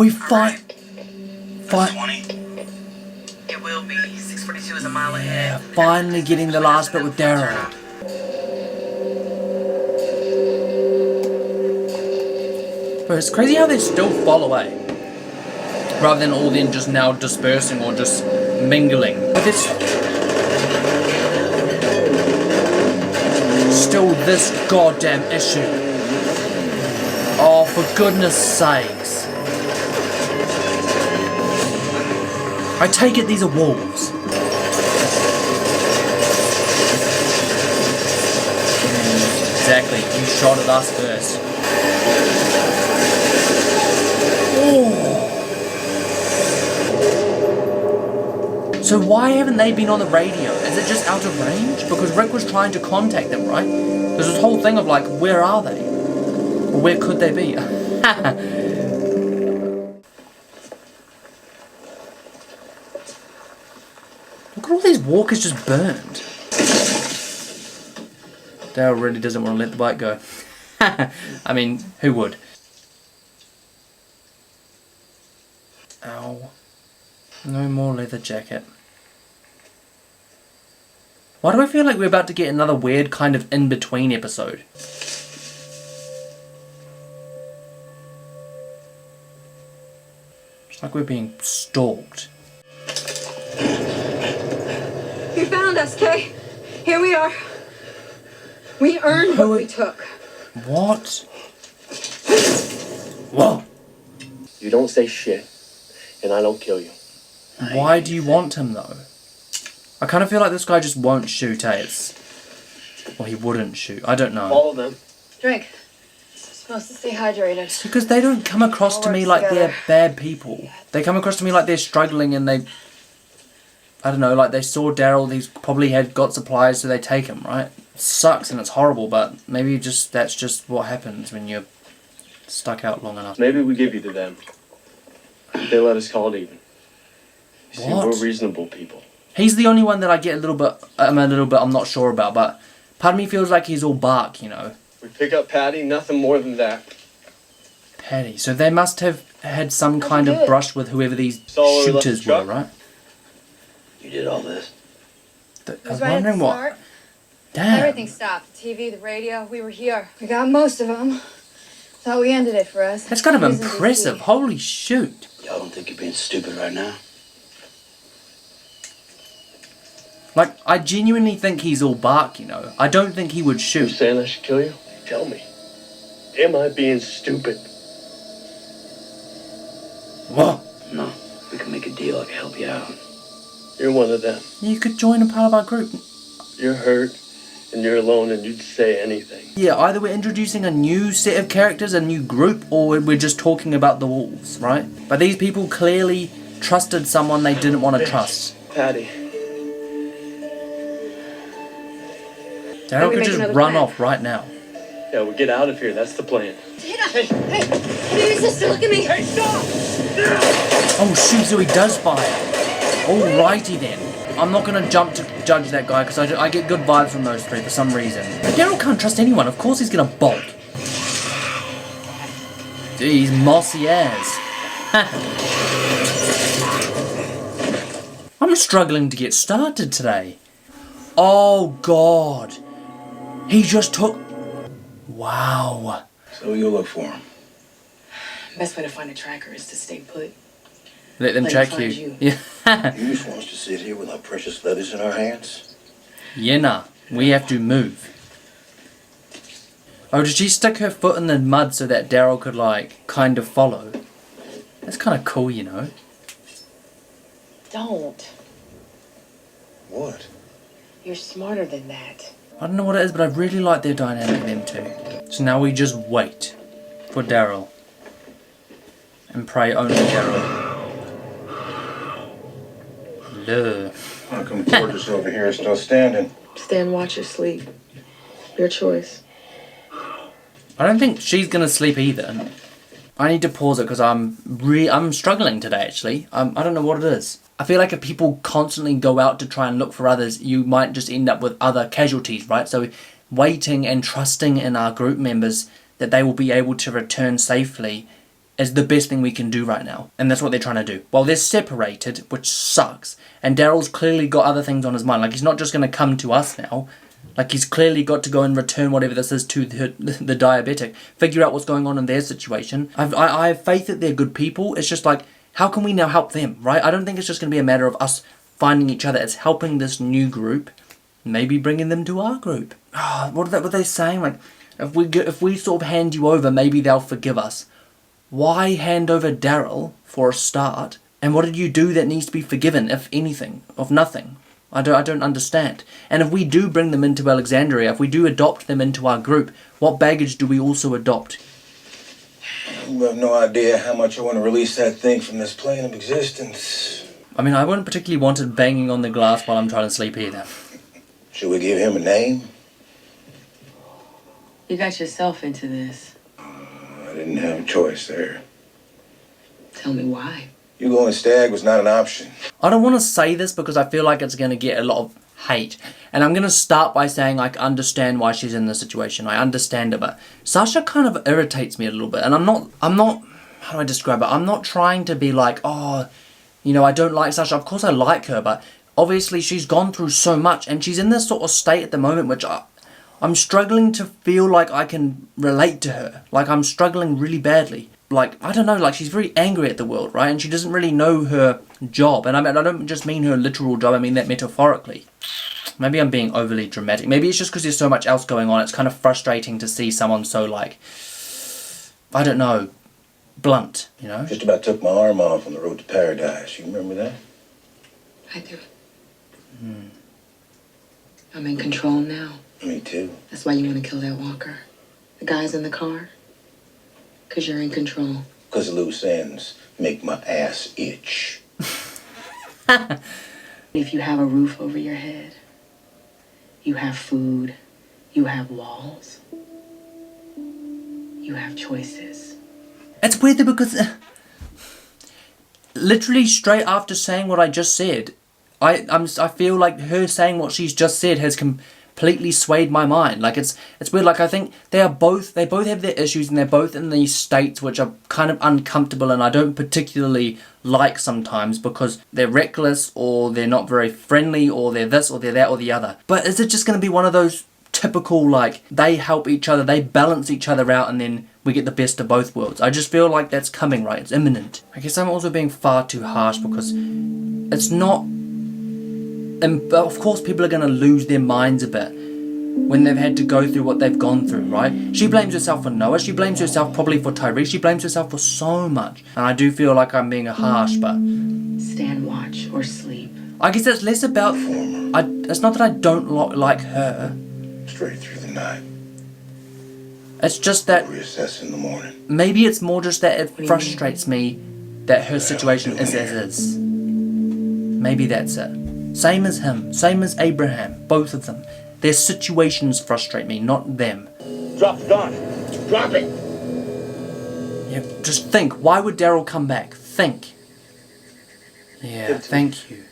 we fight. 20. It will be. 642 is a mile ahead. Yeah, finally getting the last bit with Daryl. But it's crazy how they still fall away, rather than all them just now dispersing or just mingling. But it's still this goddamn issue. Oh, for goodness sakes. I take it these are wolves. Exactly, you shot at us first. Oh. So why haven't they been on the radio? Is it just out of range? Because Rick was trying to contact them, right? There's this whole thing of like, where are they? Or where could they be? Look at all these walkers just burned. Daryl really doesn't want to let the bike go. I mean, who would? Ow. No more leather jacket. Why do I feel like we're about to get another weird kind of in-between episode? It's like we're being stalked. You found us, Kay. Here we are. We earned what we took. What? Whoa. You don't say shit, and I don't kill you. Why do you want him though? I kind of feel like this guy just won't shoot, eh? Well, he wouldn't shoot. I don't know. All of them. Drink. We're supposed to stay hydrated. Because they don't come across to me like they're bad people. They come across to me like they're struggling and they... I don't know, like they saw Daryl, he's probably got supplies, so they take him, right? It sucks and it's horrible, but maybe that's just what happens when you're stuck out long enough. Maybe we give you to them. They let us call it even. You see, What? we're reasonable people. He's the only one that I get I'm not sure about, but part of me feels like he's all bark, you know. We pick up Patty, nothing more than that. Patty. So they must have had some kind of brush with whoever these shooters were, right? You did all this? I was wondering what... Damn. Everything stopped. The TV, the radio. We were here. We got most of them. Thought we ended it for us. That's kind of impressive. Holy shoot. Y'all don't think you're being stupid right now? Like, I genuinely think he's all bark, you know. I don't think he would You're shoot. saying I should kill you? Tell me. Am I being stupid? What? No. We can make a deal. I can help you out. You're one of them. You could join a part of our group. You're hurt, and you're alone, and you'd say anything. Yeah, either we're introducing a new set of characters, a new group, or we're just talking about the wolves, right? But these people clearly trusted someone they didn't want to trust. Patty. Daryl could just run off right now. Yeah, we'll get out of here. That's the plan. Tina! Hey! Hey, sister, look at me! Hey, stop! Oh shoot, so he does fire. Alrighty then. I'm not going to jump to judge that guy because I get good vibes from those three for some reason. But Daryl can't trust anyone. Of course he's going to bolt. Jeez, mossy ass. I'm struggling to get started today. Oh God. He just took... Wow. So you'll look for him. Best way to find a tracker is to stay put. Let them Let track him find you. you. Yeah. You just want us to sit here with our precious letters in our hands? Yeah, nah. We have to move. Oh, did she stick her foot in the mud so that Daryl could, like, kind of follow? That's kind of cool, you know. Don't. What? You're smarter than that. I don't know what it is, but I really like their dynamic, them two. So now we just wait for Daryl. And pray only Daryl. Love. How come Porter's over here still standing? Stand, watch your sleep. Your choice. I don't think she's gonna sleep either. I need to pause it because I'm struggling today actually. I don't know what it is. I feel like if people constantly go out to try and look for others, you might just end up with other casualties, right? So waiting and trusting in our group members that they will be able to return safely is the best thing we can do right now. And that's what they're trying to do. Well, they're separated, which sucks. And Daryl's clearly got other things on his mind. Like, he's not just going to come to us now. Like, he's clearly got to go and return whatever this is to the diabetic. Figure out what's going on in their situation. I have faith that they're good people. It's just like, how can we now help them, right? I don't think it's just going to be a matter of us finding each other. It's helping this new group. Maybe bringing them to our group. What are they saying? Like, if we sort of hand you over, maybe they'll forgive us. Why hand over Daryl for a start? And what did you do that needs to be forgiven, if anything? Of nothing. I don't understand. And if we do bring them into Alexandria, if we do adopt them into our group, what baggage do we also adopt? You have no idea how much I want to release that thing from this plane of existence. I mean, I wouldn't particularly want it banging on the glass while I'm trying to sleep either. Should we give him a name? You got yourself into this. I didn't have a choice there. Tell me why. You going stag was not an option. I don't want to say this because I feel like it's going to get a lot of hate. And I'm going to start by saying I understand why she's in this situation. I understand it, but Sasha kind of irritates me a little bit. And I'm not, how do I describe it? I'm not trying to be like, oh, you know, I don't like Sasha. Of course I like her, but obviously she's gone through so much and she's in this sort of state at the moment which I'm struggling to feel like I can relate to her. Like, I'm struggling really badly. Like, I don't know, like, she's very angry at the world, right? And she doesn't really know her job. And I mean, I don't just mean her literal job, I mean that metaphorically. Maybe I'm being overly dramatic. Maybe it's just because there's so much else going on. It's kind of frustrating to see someone so, like, I don't know, blunt, you know? Just about took my arm off on the road to paradise. You remember that? I do. I'm in control now. Me too. That's why you want to kill that walker. The guys in the car. Because you're in control. Because loose ends make my ass itch. If you have a roof over your head, you have food, you have walls, you have choices. It's weird though because literally straight after saying what I just said, I feel like her saying what she's just said has completely swayed my mind. Like, it's weird. Like, I think they both have their issues and they're both in these states which are kind of uncomfortable and I don't particularly like sometimes because they're reckless or they're not very friendly or they're this or they're that or the other. But is it just going to be one of those typical, like, they help each other, they balance each other out and then we get the best of both worlds? I just feel like that's coming, right? It's imminent. I guess I'm also being far too harsh because it's not... And of course people are going to lose their minds a bit when they've had to go through what they've gone through, right? She blames herself for Noah, she blames herself probably for Tyrese, she blames herself for so much. And I do feel like I'm being harsh, but... Stand watch or sleep. I guess it's less about... It's not that I don't like her. Straight through the night. It's just that... Reassess in the morning. Maybe it's more just that it frustrates me that her situation is as is. Maybe that's it. Same as him, same as Abraham, both of them. Their situations frustrate me, not them. Drop the gun. Drop it. Yeah, just think, why would Daryl come back? Think. Yeah, thank you.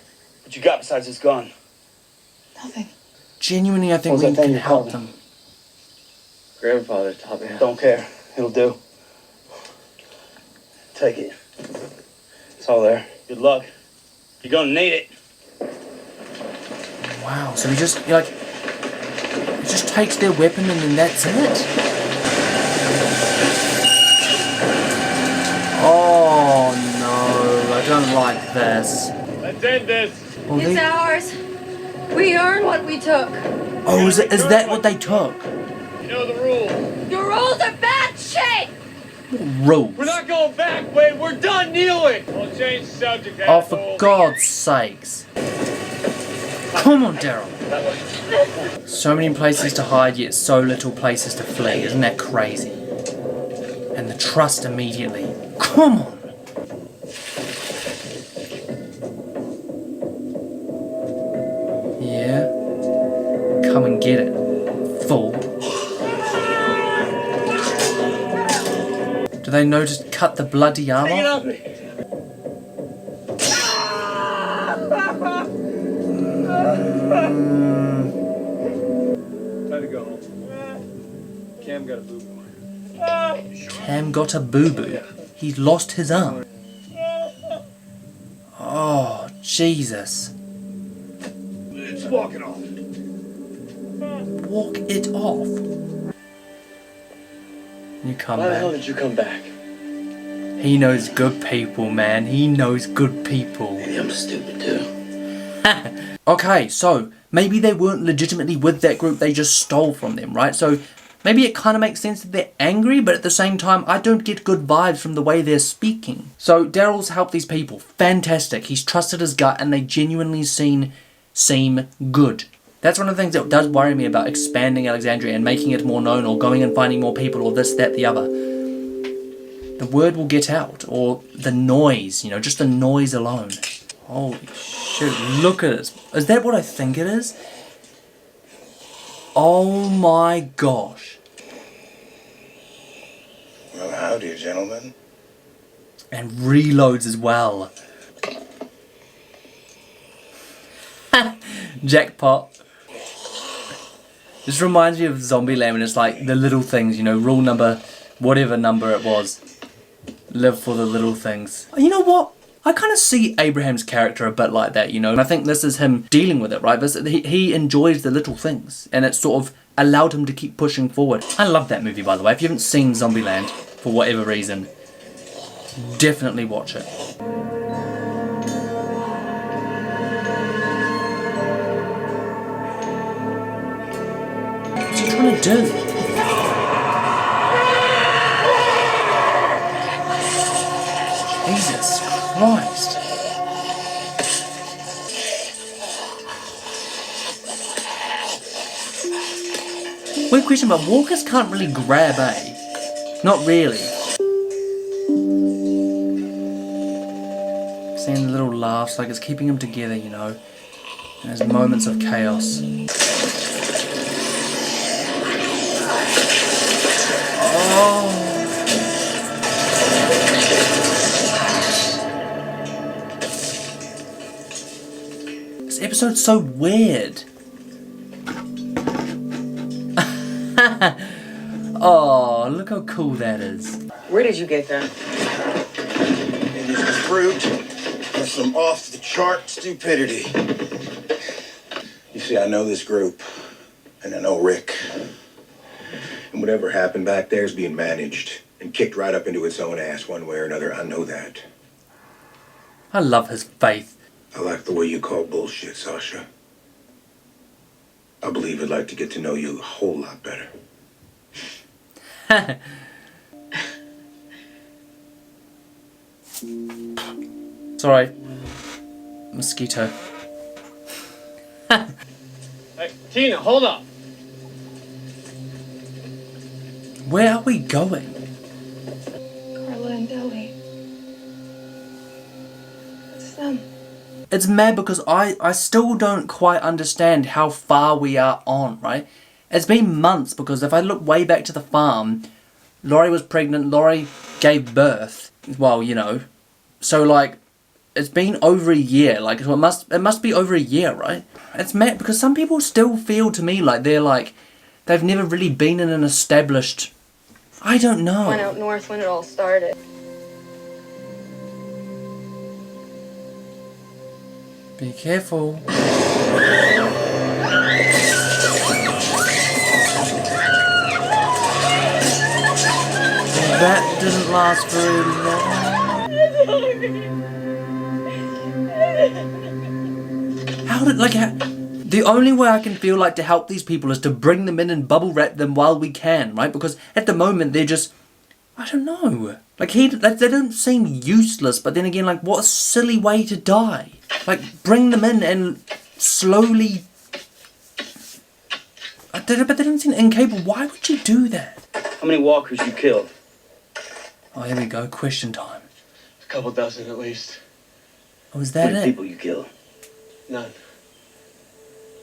What you got besides this gun? Nothing. Genuinely, I think What was we that thing can you help called them. Grandfather taught me how. Don't care. It'll do. Take it. It's all there. Good luck. You're gonna need it. Wow, so he just takes their weapon and then that's it? Oh no, I don't like this. Let's end this. Well, It's ours. We earned what we took. oh, is that what they took? You know the rules. Your rules are bad shit! Rules. We're not going back, Wade. We're done kneeling. We'll change the subject, Oh, for God's sakes. Come on, Daryl. So many places to hide, yet so little places to flee. Isn't that crazy? And the trust immediately. Come on. Yeah. Come and get it, fool. Do they know to cut the bloody arm Take it off? up. Time to go home. Cam got a boo-boo. Cam got a boo-boo. He's lost his arm. Oh, Jesus. Let's walk it off. Walk it off. You come Why the hell back. did you come back? He knows good people, man. He knows good people. Maybe I'm stupid too. Okay, so maybe they weren't legitimately with that group, they just stole from them, right? So maybe it kind of makes sense that they're angry, but at the same time, I don't get good vibes from the way they're speaking. So Daryl's helped these people. Fantastic. He's trusted his gut and they genuinely seem good. That's one of the things that does worry me about expanding Alexandria and making it more known or going and finding more people or this, that, the other. The word will get out, or the noise, you know, just the noise alone. Holy shit, look at it. Is that what I think it is? Oh my gosh. Well, howdy, gentlemen. And reloads as well. Jackpot. This reminds me of Zombieland when it's like the little things, you know, rule number, whatever number it was. Live for the little things. You know what? I kind of see Abraham's character a bit like that, you know, and I think this is him dealing with it, right? He enjoys the little things, and it sort of allowed him to keep pushing forward. I love that movie, by the way. If you haven't seen Zombieland, for whatever reason, definitely watch it. What's he trying to do? Jesus Christ. Weird question, but walkers can't really grab, eh? Not really. Seeing the little laughs, like it's keeping them together, you know. And there's moments of chaos. Oh. This episode's so weird. Oh, look how cool that is. Where did you get that? It is the fruit of some off-the-chart stupidity. You see, I know this group, and I know Rick. And whatever happened back there is being managed and kicked right up into its own ass one way or another. I know that. I love his faith. I like the way you call bullshit, Sasha. I believe I'd like to get to know you a whole lot better. Sorry. Mosquito. Hey, Tina, hold up. Where are we going? Carla and Billy. It's them. It's mad because I still don't quite understand how far we are on, right? It's been months because if I look way back to the farm, Laurie was pregnant, Laurie gave birth. Well, you know. So, like, it's been over a year. Like, so it must be over a year, right? It's mad because some people still feel to me like they've never really been in an established... I don't know. Went out north when it all started. Be careful. That didn't last very long. How did, the only way I can feel like to help these people is to bring them in and bubble wrap them while we can, right? Because at the moment they're just, I don't know. They don't seem useless, but then again, like, what a silly way to die. Like, bring them in and slowly... But they don't seem incapable. Why would you do that? How many walkers you killed? Oh, here we go. Question time. A couple dozen at least. Oh, is How that many it? people you killed? None.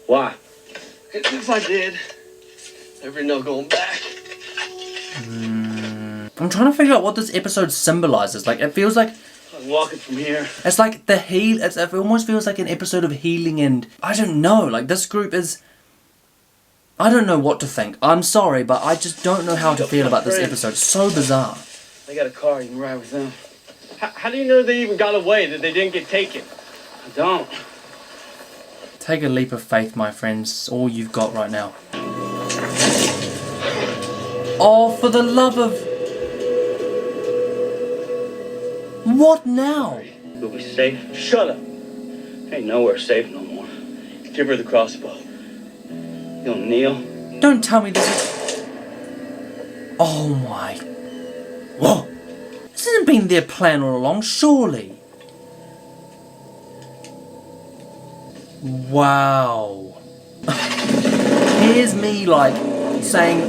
Why? Because if I did, never know going back. I'm trying to figure out what this episode symbolizes. Like, it feels like... I'm walking from here. It's like it almost feels like an episode of healing and... I don't know. Like, this group is... I don't know what to think. I'm sorry, but I just don't know how to feel about this episode. It's so bizarre. They got a car, you can ride with them. How do you know they even got away, that they didn't get taken? I don't. Take a leap of faith, my friends. All you've got right now. Oh, for the love of... What now? We'll be safe. Shut up. Ain't nowhere safe no more. Give her the crossbow. You'll kneel. Don't tell me this is... Oh my... Whoa! This hasn't been their plan all along, surely. Wow. Here's me, like, saying...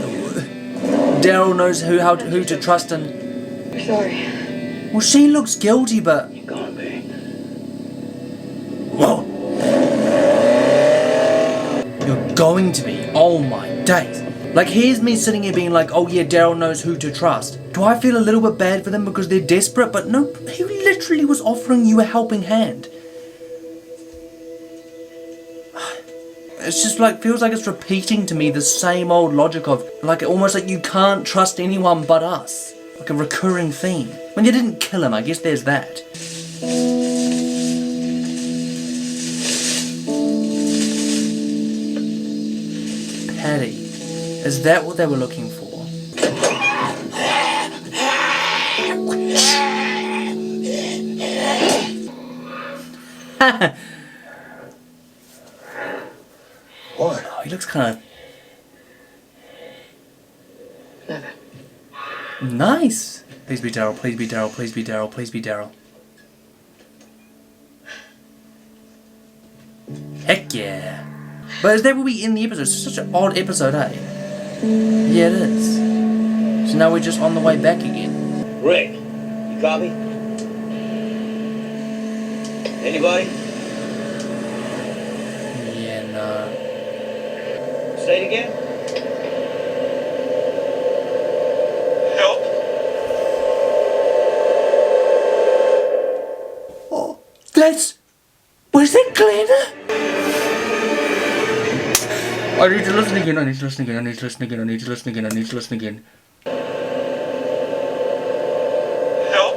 Daryl knows who to trust and... We're sorry. Well, she looks guilty, but... You're gonna be. Whoa! You're going to be. Oh my days. Like, here's me sitting here being like, oh yeah, Daryl knows who to trust. Do I feel a little bit bad for them because they're desperate? But no, he literally was offering you a helping hand. It's just like, feels like it's repeating to me the same old logic of, like, almost like you can't trust anyone but us. Like a recurring theme. When you didn't kill him, I guess there's that. Patty. Is that what they were looking for? What? Oh, he looks kind Nothing. of nice. Please be Daryl, please be Daryl, please be Daryl, please be Daryl. Heck yeah. But is that where we end the episode? It's such an odd episode, eh? Yeah, it is. So now we're just on the way back again. Rick, you copy? Anybody? Yeah, no. Say it again. Help! Oh, that's... Was it Glenn? I need to listen again, I need to listen again, I need to listen again, I need to listen again, I need to listen again. Help!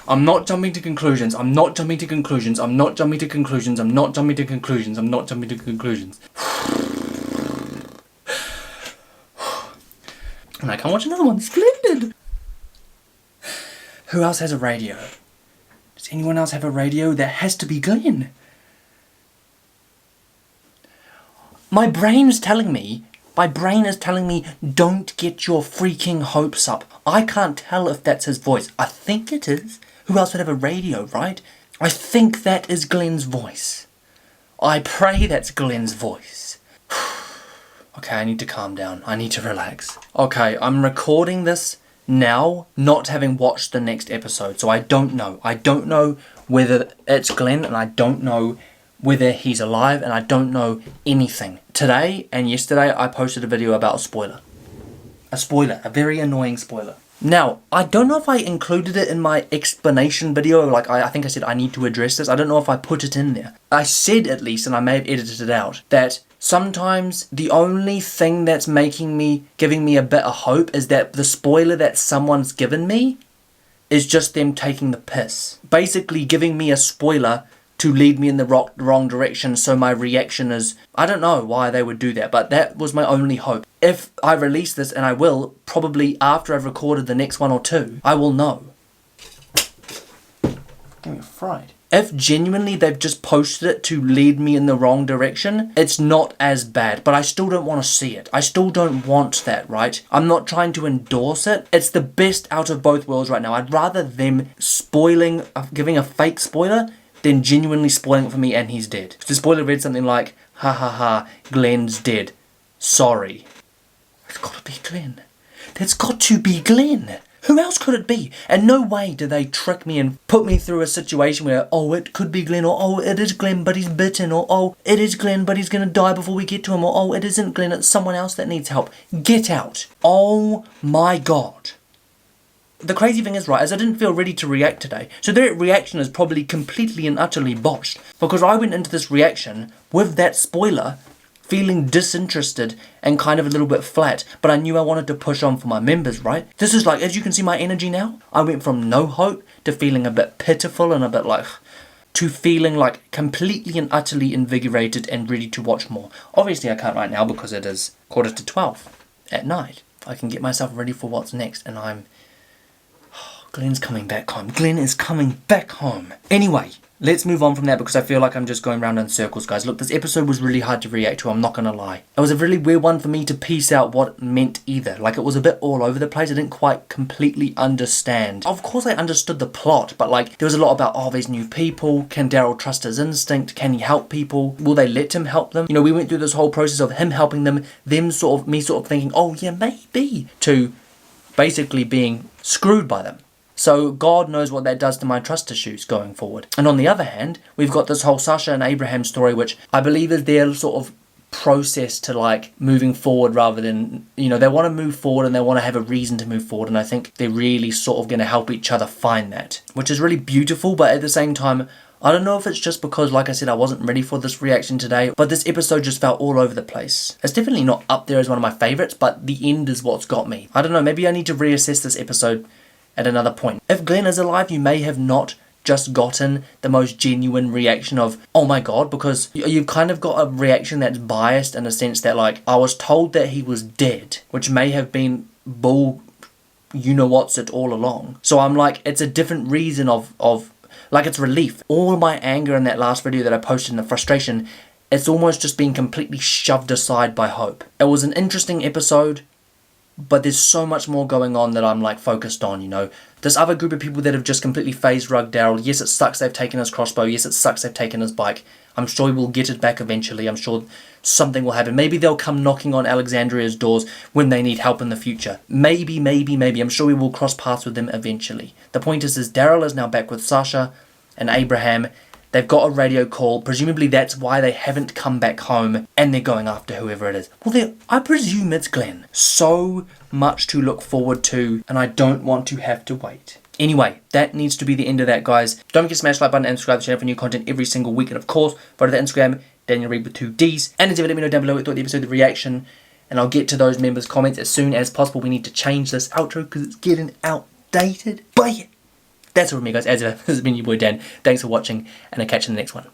I'm not jumping to conclusions, I'm not jumping to conclusions, I'm not jumping to conclusions, I'm not jumping to conclusions, I'm not jumping to conclusions. And I can't watch another one, splendid! Who else has a radio? Does anyone else have a radio? That has to be Glenn. My brain is telling me, don't get your freaking hopes up. I can't tell if that's his voice. I think it is. Who else would have a radio, right? I think that is Glenn's voice. I pray that's Glenn's voice. Okay, I need to calm down. I need to relax. Okay, I'm recording this now, not having watched the next episode, so I don't know. I don't know whether it's Glenn, and I don't know whether he's alive, and I don't know anything. Today and yesterday I posted a video about a spoiler. A very annoying spoiler. Now, I don't know if I included it in my explanation video, like I think I said I need to address this. I don't know if I put it in there. I said, at least, and I may have edited it out, that sometimes the only thing that's giving me a bit of hope is that the spoiler that someone's given me is just them taking the piss. Basically giving me a spoiler to lead me in the wrong direction, so my reaction is, I don't know why they would do that, but that was my only hope. If I release this, and I will, probably after I've recorded the next one or two, I will know. I'm fried. If genuinely they've just posted it to lead me in the wrong direction, it's not as bad, but I still don't want to see it. I still don't want that, right? I'm not trying to endorse it. It's the best out of both worlds right now. I'd rather them giving a fake spoiler than genuinely spoiling it for me and he's dead. If the spoiler read something like, ha ha ha, Glenn's dead. Sorry. It's got to be Glenn. That's got to be Glenn. Who else could it be? And no way do they trick me and put me through a situation where, oh, it could be Glenn, or oh, it is Glenn, but he's bitten, or oh, it is Glenn, but he's going to die before we get to him, or oh, it isn't Glenn, it's someone else that needs help. Get out. Oh my God. The crazy thing is, right, is I didn't feel ready to react today. So their reaction is probably completely and utterly botched. Because I went into this reaction with that spoiler feeling disinterested and kind of a little bit flat, but I knew I wanted to push on for my members, right? This is like, as you can see my energy now, I went from no hope to feeling a bit pitiful and a bit like, to feeling like completely and utterly invigorated and ready to watch more. Obviously I can't right now because it is 11:45 at night. I can get myself ready for what's next, and Glenn's coming back home. Glenn is coming back home. Anyway, let's move on from that because I feel like I'm just going round in circles, guys. Look, this episode was really hard to react to, I'm not going to lie. It was a really weird one for me to piece out what it meant either. Like, it was a bit all over the place. I didn't quite completely understand. Of course, I understood the plot, but like, there was a lot about, oh, there's new people. Can Daryl trust his instinct? Can he help people? Will they let him help them? You know, we went through this whole process of him helping them, me sort of thinking, oh yeah, maybe, to basically being screwed by them. So God knows what that does to my trust issues going forward. And on the other hand, we've got this whole Sasha and Abraham story, which I believe is their sort of process to like moving forward rather than, you know, they want to move forward and they want to have a reason to move forward. And I think they're really sort of going to help each other find that, which is really beautiful. But at the same time, I don't know if it's just because, like I said, I wasn't ready for this reaction today, but this episode just felt all over the place. It's definitely not up there as one of my favourites, but the end is what's got me. I don't know, maybe I need to reassess this episode at another point. If Glenn is alive, you may have not just gotten the most genuine reaction of, oh my god, because you've kind of got a reaction that's biased in a sense that, like, I was told that he was dead, which may have been bull, you know what's it all along. So I'm like, it's a different reason of like, it's relief. All my anger in that last video that I posted and the frustration, it's almost just being completely shoved aside by hope. It was an interesting episode, but there's so much more going on that I'm like focused on, you know. This other group of people that have just completely phase rugged Daryl. Yes, it sucks they've taken his crossbow. Yes, it sucks they've taken his bike. I'm sure he will get it back eventually. I'm sure something will happen. Maybe they'll come knocking on Alexandria's doors when they need help in the future. Maybe. I'm sure we will cross paths with them eventually. The point is Daryl is now back with Sasha and Abraham. They've got a radio call. Presumably that's why they haven't come back home and they're going after whoever it is. Well, I presume it's Glenn. So much to look forward to, and I don't want to have to wait. Anyway, that needs to be the end of that, guys. Don't forget to smash the like button and subscribe to the channel for new content every single week. And of course, follow the Instagram, Daniel Reed with 2 Ds. And as ever, let me know down below what you thought of the episode, the reaction. And I'll get to those members' comments as soon as possible. We need to change this outro because it's getting outdated. But yeah, that's all from me, guys. As ever, this has been your boy Dan. Thanks for watching, and I'll catch you in the next one.